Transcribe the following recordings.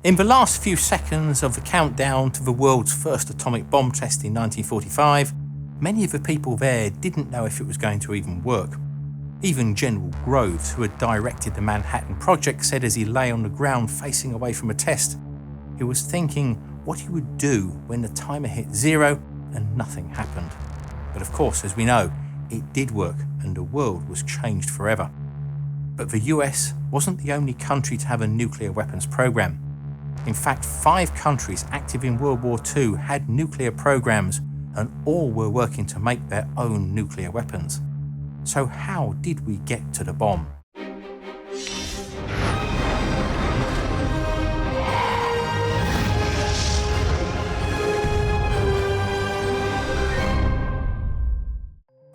In the last few seconds of the countdown to the world's first atomic bomb test in 1945, many of the people there didn't know if it was going to even work. Even General Groves, who had directed the Manhattan Project, said as he lay on the ground facing away from a test, he was thinking what he would do when the timer hit 0 and nothing happened. But of course, as we know, it did work and the world was changed forever. But the US wasn't the only country to have a nuclear weapons program. In fact, 5 countries active in World War II had nuclear programs and all were working to make their own nuclear weapons. So how did we get to the bomb?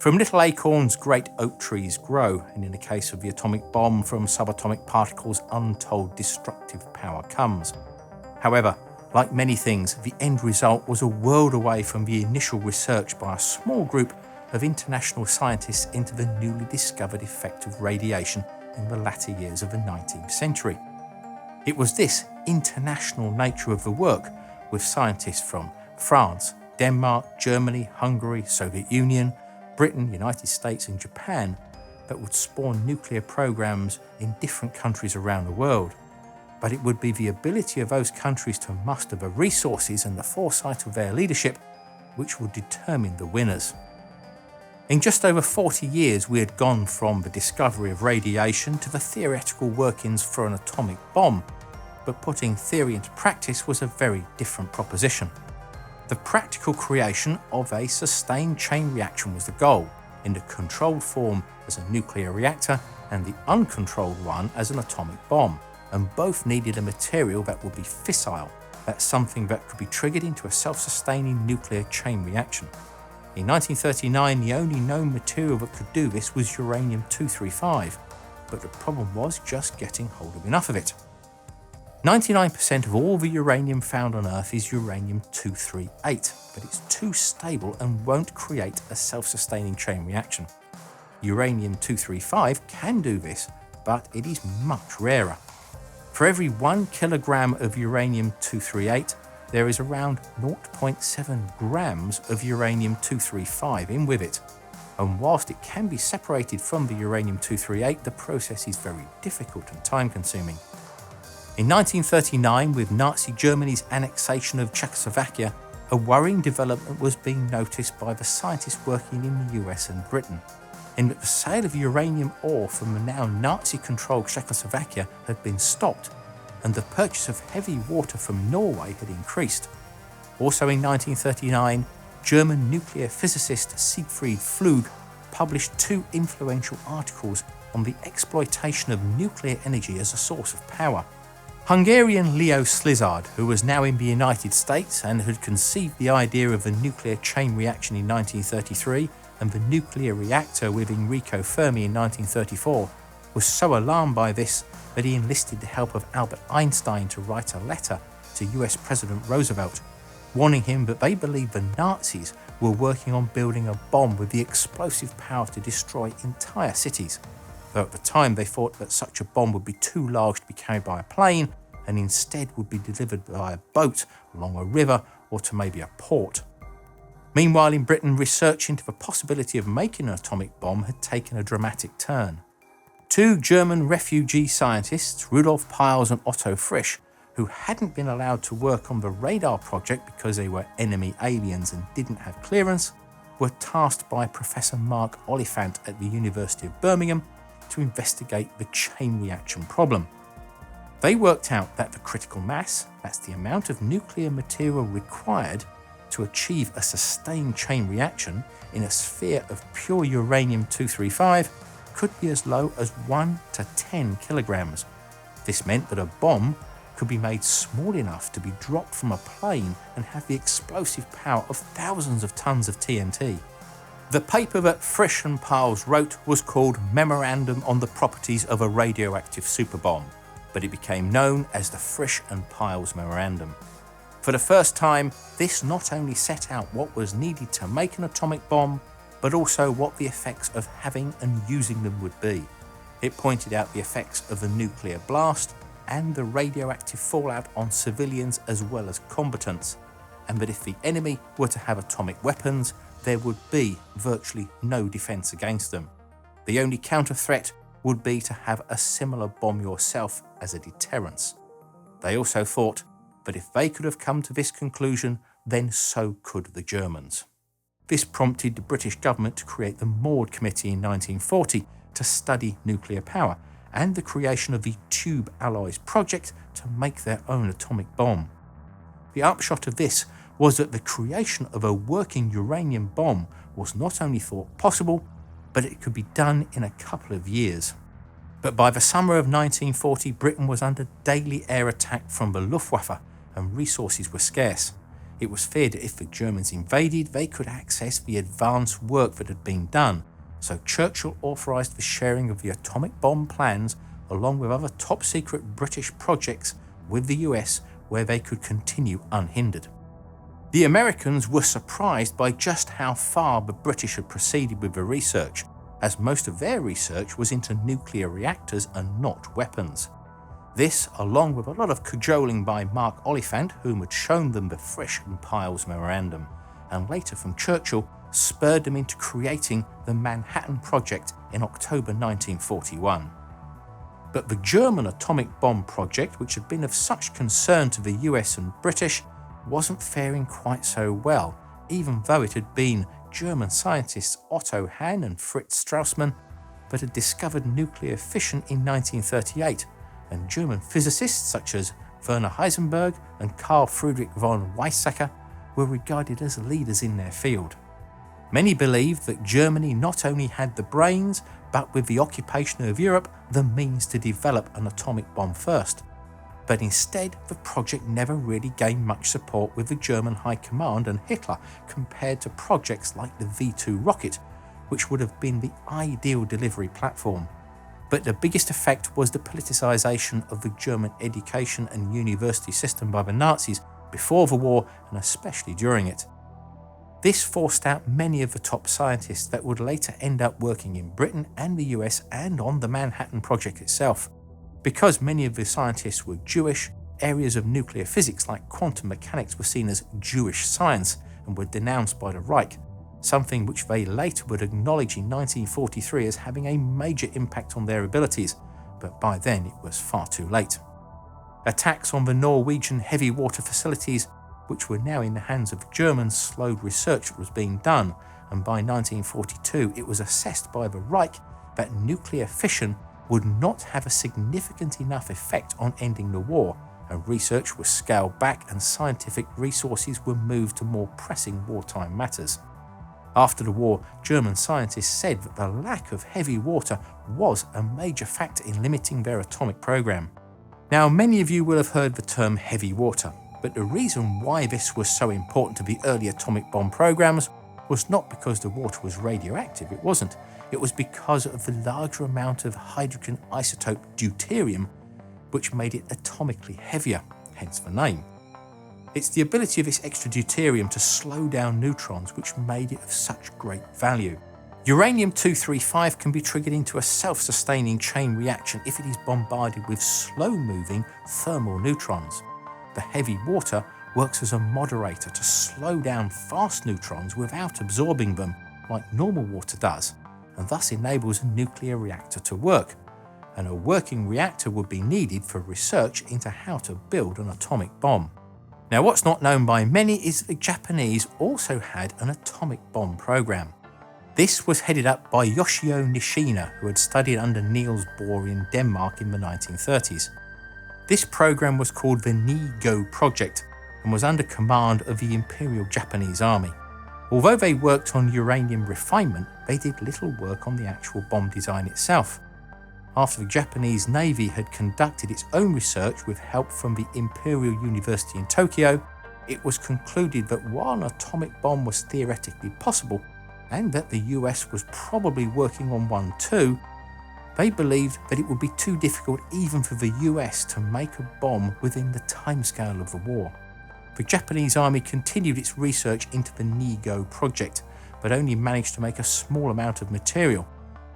From little acorns, great oak trees grow, and in the case of the atomic bomb, from subatomic particles, untold destructive power comes. However, like many things, the end result was a world away from the initial research by a small group of international scientists into the newly discovered effect of radiation in the latter years of the 19th century. It was this international nature of the work, with scientists from France, Denmark, Germany, Hungary, Soviet Union, Britain, United States and Japan, that would spawn nuclear programs in different countries around the world. But it would be the ability of those countries to muster the resources and the foresight of their leadership which would determine the winners. In just over 40 years, we had gone from the discovery of radiation to the theoretical workings for an atomic bomb, but putting theory into practice was a very different proposition. The practical creation of a sustained chain reaction was the goal, in the controlled form as a nuclear reactor and the uncontrolled one as an atomic bomb, and both needed a material that would be fissile, that's something that could be triggered into a self-sustaining nuclear chain reaction. In 1939, the only known material that could do this was uranium-235, but the problem was just getting hold of enough of it. 99% of all the uranium found on Earth is uranium-238, but it's too stable and won't create a self-sustaining chain reaction. Uranium-235 can do this, but it is much rarer. For every 1 kilogram of uranium-238, there is around 0.7 grams of uranium-235 in with it. And whilst it can be separated from the uranium-238, the process is very difficult and time-consuming. In 1939, with Nazi Germany's annexation of Czechoslovakia, a worrying development was being noticed by the scientists working in the US and Britain, in that the sale of uranium ore from the now Nazi-controlled Czechoslovakia had been stopped, and the purchase of heavy water from Norway had increased. Also in 1939, German nuclear physicist Siegfried Flügge published 2 influential articles on the exploitation of nuclear energy as a source of power. Hungarian Leo Szilard, who was now in the United States and had conceived the idea of the nuclear chain reaction in 1933 and the nuclear reactor with Enrico Fermi in 1934, was so alarmed by this that he enlisted the help of Albert Einstein to write a letter to US President Roosevelt, warning him that they believed the Nazis were working on building a bomb with the explosive power to destroy entire cities, though at the time they thought that such a bomb would be too large to be carried by a plane and instead would be delivered by a boat along a river or to maybe a port. Meanwhile, in Britain, research into the possibility of making an atomic bomb had taken a dramatic turn. 2 German refugee scientists, Rudolf Peierls and Otto Frisch, who hadn't been allowed to work on the radar project because they were enemy aliens and didn't have clearance, were tasked by Professor Mark Oliphant at the University of Birmingham to investigate the chain reaction problem. They worked out that the critical mass, that's the amount of nuclear material required to achieve a sustained chain reaction in a sphere of pure uranium-235, could be as low as 1 to 10 kilograms. This meant that a bomb could be made small enough to be dropped from a plane and have the explosive power of thousands of tons of TNT. The paper that Frisch and Peierls wrote was called Memorandum on the Properties of a Radioactive Superbomb, but it became known as the Frisch and Peierls Memorandum. For the first time, this not only set out what was needed to make an atomic bomb, but also what the effects of having and using them would be. It pointed out the effects of the nuclear blast, and the radioactive fallout on civilians as well as combatants, and that if the enemy were to have atomic weapons, there would be virtually no defense against them. The only counter threat would be to have a similar bomb yourself as a deterrence. They also thought that if they could have come to this conclusion, then so could the Germans. This prompted the British government to create the Maud Committee in 1940 to study nuclear power, and the creation of the Tube Alloys project to make their own atomic bomb. The upshot of this was that the creation of a working uranium bomb was not only thought possible, but it could be done in a couple of years. But by the summer of 1940, Britain was under daily air attack from the Luftwaffe, and resources were scarce. It was feared that if the Germans invaded, they could access the advanced work that had been done, so Churchill authorised the sharing of the atomic bomb plans along with other top-secret British projects with the US, where they could continue unhindered. The Americans were surprised by just how far the British had proceeded with the research, as most of their research was into nuclear reactors and not weapons. This, along with a lot of cajoling by Mark Oliphant, whom had shown them the fresh and Piles memorandum, and later from Churchill, spurred them into creating the Manhattan Project in October 1941. But the German atomic bomb project, which had been of such concern to the US and British, wasn't faring quite so well, even though it had been German scientists Otto Hahn and Fritz Strassmann that had discovered nuclear fission in 1938, and German physicists such as Werner Heisenberg and Carl Friedrich von Weizsäcker were regarded as leaders in their field. Many believed that Germany not only had the brains, but with the occupation of Europe, the means to develop an atomic bomb first. But instead, the project never really gained much support with the German High Command and Hitler compared to projects like the V2 rocket, which would have been the ideal delivery platform. But the biggest effect was the politicization of the German education and university system by the Nazis before the war and especially during it. This forced out many of the top scientists that would later end up working in Britain and the US and on the Manhattan Project itself. Because many of the scientists were Jewish, areas of nuclear physics like quantum mechanics were seen as Jewish science and were denounced by the Reich, something which they later would acknowledge in 1943 as having a major impact on their abilities, but by then it was far too late. Attacks on the Norwegian heavy water facilities, which were now in the hands of the Germans, slowed research that was being done, and by 1942 it was assessed by the Reich that nuclear fission would not have a significant enough effect on ending the war, and research was scaled back and scientific resources were moved to more pressing wartime matters. After the war, German scientists said that the lack of heavy water was a major factor in limiting their atomic program. Now, many of you will have heard the term heavy water, but the reason why this was so important to the early atomic bomb programs was not because the water was radioactive, it wasn't. It was because of the larger amount of hydrogen isotope deuterium, which made it atomically heavier, hence the name. It's the ability of this extra deuterium to slow down neutrons which made it of such great value. Uranium-235 can be triggered into a self-sustaining chain reaction if it is bombarded with slow-moving thermal neutrons. The heavy water works as a moderator to slow down fast neutrons without absorbing them, like normal water does, and thus enables a nuclear reactor to work. And a working reactor would be needed for research into how to build an atomic bomb. Now, what's not known by many is that the Japanese also had an atomic bomb program. This was headed up by Yoshio Nishina, who had studied under Niels Bohr in Denmark in the 1930s. This program was called the Ni-Go Project and was under command of the Imperial Japanese Army. Although they worked on uranium refinement, they did little work on the actual bomb design itself. After the Japanese Navy had conducted its own research with help from the Imperial University in Tokyo, it was concluded that while an atomic bomb was theoretically possible, and that the US was probably working on one too, they believed that it would be too difficult even for the US to make a bomb within the timescale of the war. The Japanese Army continued its research into the Ni-Go project, but only managed to make a small amount of material.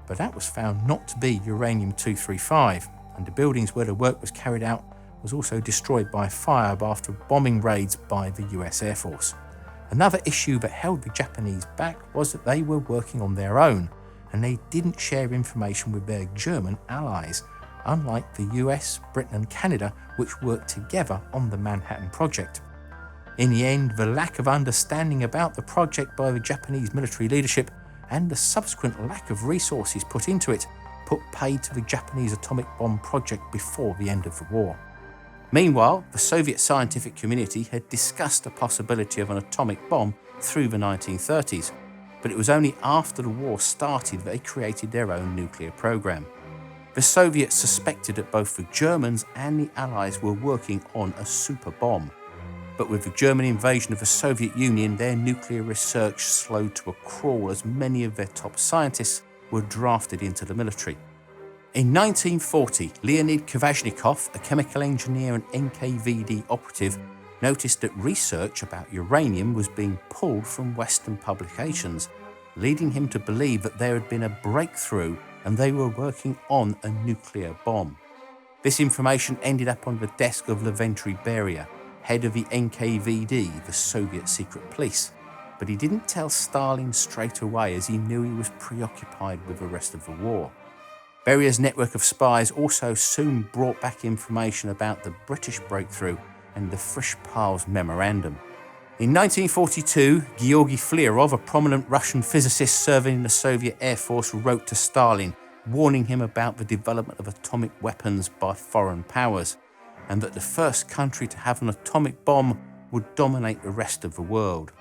But that was found not to be uranium-235, and the buildings where the work was carried out was also destroyed by fire after bombing raids by the US Air Force. Another issue that held the Japanese back was that they were working on their own, and they didn't share information with their German allies, unlike the US, Britain and Canada, which worked together on the Manhattan Project. In the end, the lack of understanding about the project by the Japanese military leadership and the subsequent lack of resources put into it put paid to the Japanese atomic bomb project before the end of the war. Meanwhile, the Soviet scientific community had discussed the possibility of an atomic bomb through the 1930s, but it was only after the war started that they created their own nuclear program. The Soviets suspected that both the Germans and the Allies were working on a super bomb, but with the German invasion of the Soviet Union, their nuclear research slowed to a crawl as many of their top scientists were drafted into the military. In 1940, Leonid Kvasnikov, a chemical engineer and NKVD operative, noticed that research about uranium was being pulled from Western publications, leading him to believe that there had been a breakthrough and they were working on a nuclear bomb. This information ended up on the desk of Lavrentiy Beria, head of the NKVD, the Soviet secret police, but he didn't tell Stalin straight away as he knew he was preoccupied with the rest of the war. Beria's network of spies also soon brought back information about the British breakthrough and the Frisch-Pals memorandum. In 1942, Georgy Flerov, a prominent Russian physicist serving in the Soviet Air Force, wrote to Stalin, warning him about the development of atomic weapons by foreign powers, and that the first country to have an atomic bomb would dominate the rest of the world.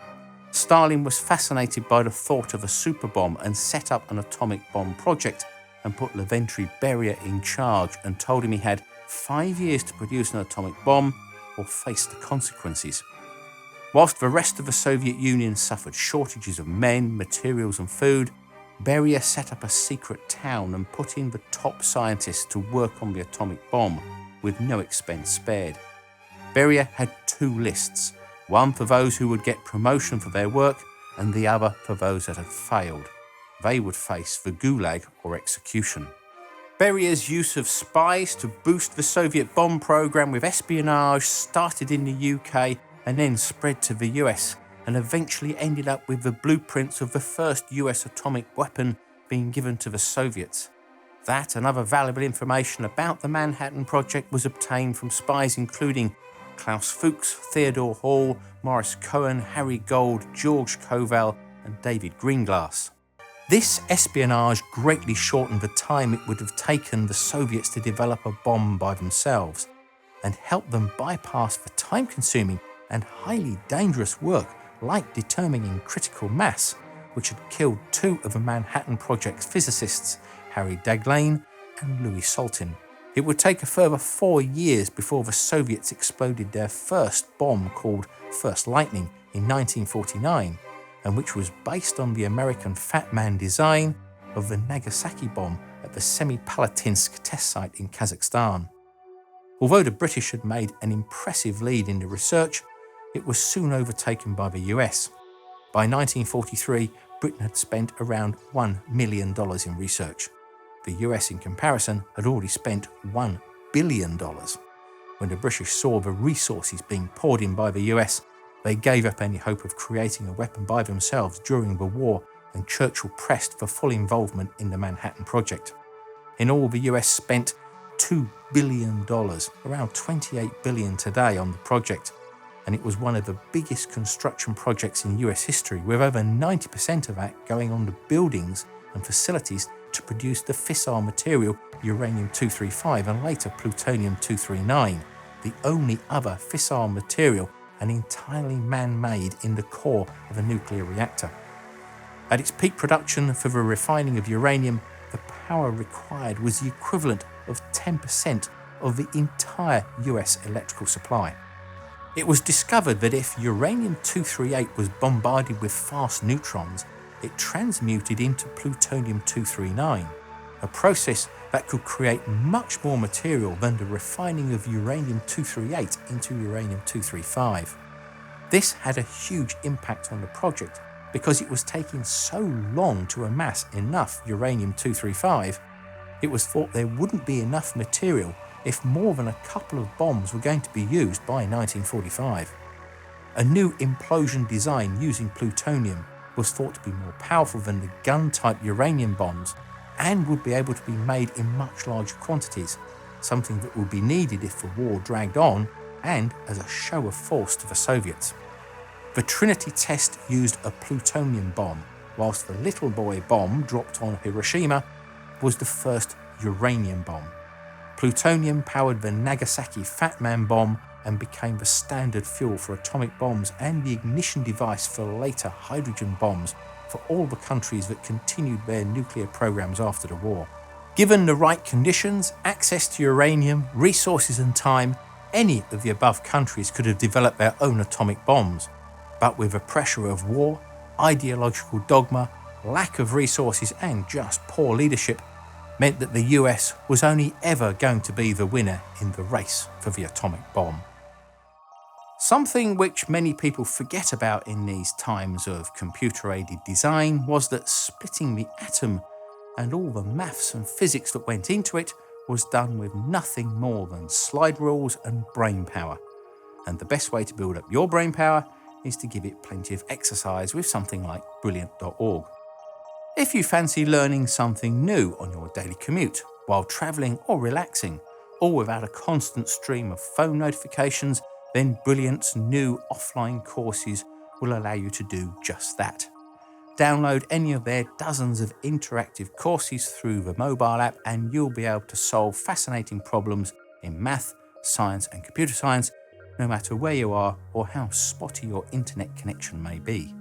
Stalin was fascinated by the thought of a super bomb and set up an atomic bomb project and put Lavrentiy Beria in charge and told him he had 5 years to produce an atomic bomb or face the consequences. Whilst the rest of the Soviet Union suffered shortages of men, materials and food, Beria set up a secret town and put in the top scientists to work on the atomic bomb with no expense spared. Beria had 2 lists, one for those who would get promotion for their work and the other for those that had failed. They would face the Gulag or execution. Beria's use of spies to boost the Soviet bomb program with espionage started in the UK and then spread to the US and eventually ended up with the blueprints of the first US atomic weapon being given to the Soviets. That and other valuable information about the Manhattan Project was obtained from spies including Klaus Fuchs, Theodore Hall, Morris Cohen, Harry Gold, George Koval and David Greenglass. This espionage greatly shortened the time it would have taken the Soviets to develop a bomb by themselves and helped them bypass the time-consuming and highly dangerous work like determining critical mass, which had killed 2 of the Manhattan Project's physicists, Harry Daghlian and Louis Saltin. It would take a further 4 years before the Soviets exploded their first bomb called First Lightning in 1949, and which was based on the American Fat Man design of the Nagasaki bomb at the Semipalatinsk test site in Kazakhstan. Although the British had made an impressive lead in the research, it was soon overtaken by the US. By 1943, Britain had spent around $1 million in research. The US, in comparison, had already spent $1 billion. When the British saw the resources being poured in by the US, they gave up any hope of creating a weapon by themselves during the war, and Churchill pressed for full involvement in the Manhattan Project. In all, the US spent $2 billion, around $28 billion today, on the project, and it was one of the biggest construction projects in US history, with over 90% of that going on the buildings and facilities to produce the fissile material uranium-235 and later plutonium-239, the only other fissile material and entirely man-made in the core of a nuclear reactor. At its peak production for the refining of uranium, the power required was the equivalent of 10% of the entire US electrical supply. It was discovered that if uranium-238 was bombarded with fast neutrons, it transmuted into plutonium-239, a process that could create much more material than the refining of uranium-238 into uranium-235. This had a huge impact on the project because it was taking so long to amass enough uranium-235 It was thought there wouldn't be enough material if more than a couple of bombs were going to be used by 1945. A new implosion design using plutonium was thought to be more powerful than the gun-type uranium bombs and would be able to be made in much larger quantities, something that would be needed if the war dragged on and as a show of force to the Soviets. The Trinity test used a plutonium bomb, whilst the Little Boy bomb dropped on Hiroshima was the first uranium bomb. Plutonium powered the Nagasaki Fat Man bomb and became the standard fuel for atomic bombs and the ignition device for later hydrogen bombs for all the countries that continued their nuclear programs after the war. Given the right conditions, access to uranium, resources and time, any of the above countries could have developed their own atomic bombs. But with the pressure of war, ideological dogma, lack of resources and just poor leadership meant that the US was only ever going to be the winner in the race for the atomic bomb. Something which many people forget about in these times of computer-aided design was that splitting the atom and all the maths and physics that went into it was done with nothing more than slide rules and brain power. And the best way to build up your brain power is to give it plenty of exercise with something like brilliant.org. If you fancy learning something new on your daily commute, while travelling or relaxing, all without a constant stream of phone notifications, then Brilliant's new offline courses will allow you to do just that. Download any of their dozens of interactive courses through the mobile app and you'll be able to solve fascinating problems in math, science and computer science, no matter where you are or how spotty your internet connection may be.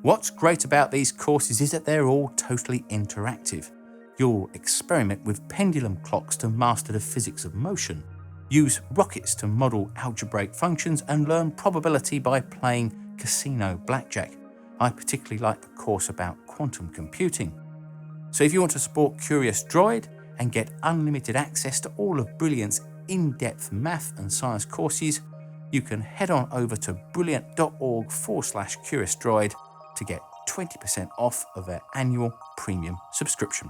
What's great about these courses is that they're all totally interactive. You'll experiment with pendulum clocks to master the physics of motion, use rockets to model algebraic functions and learn probability by playing casino blackjack. I particularly like the course about quantum computing. So if you want to support Curious Droid and get unlimited access to all of Brilliant's in-depth math and science courses, you can head on over to brilliant.org/CuriousDroid to get 20% off of their annual premium subscription.